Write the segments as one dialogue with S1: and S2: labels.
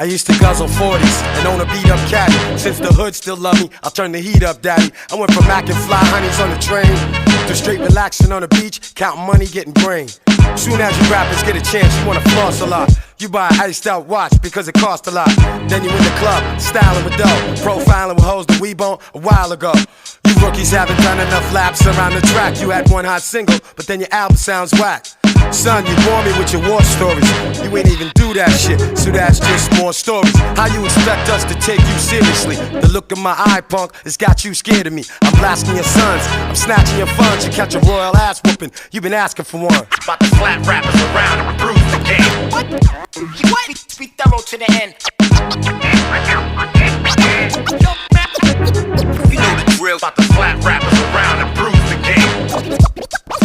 S1: I used to guzzle 40s and own a beat-up caddy. Since the hood still love me, I'll turn the heat up, daddy. I went from mackin' fly honeys on the train to straight relaxing on the beach, counting money, getting brain. Soon as you rappers get a chance, you wanna floss a lot. You buy an iced out watch because it cost a lot. Then you in the club, styling with dough, profiling with hoes that we bone a while ago. You rookies haven't done enough laps around the track. You had one hot single, but then your album sounds whack. Son, you bore me with your war stories. You ain't even do that shit, so that's just more stories. How you expect us to take you seriously? The look in my eye, punk, has got you scared of me. I'm blasting your sons, I'm snatching your funds. You catch a royal ass whooping, you been asking for one.
S2: About to slap rappers around and bruise the game. What? Be thorough to the end. You know the drill. About to slap rappers around and bruise the game.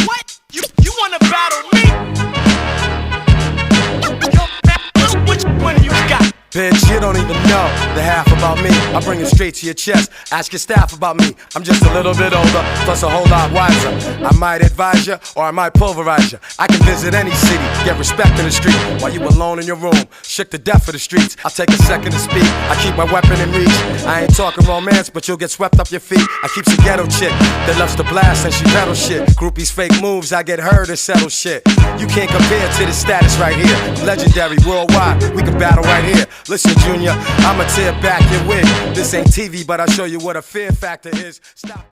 S2: What? You wanna battle me? Which one you got?
S1: Bitch, you don't even know the half about me. I bring it straight to your chest. Ask your staff about me. I'm just a little bit older, plus a whole lot wiser. I might advise you, or I might pulverize you. I can visit any city, get respect in the street, while you alone in your room, shook to death for the streets. I'll take a second to speak. I keep my weapon in reach. I ain't talking romance, but you'll get swept up your feet. I keep a ghetto chick that loves to blast and she pedal shit. Groupies fake moves, I get her to settle shit. You can't compare to the status right here. I'm legendary worldwide, we can battle right here. Listen, Junior, I'ma tear back your wig. This ain't TV, but I'll show you what a fear factor is. Stop.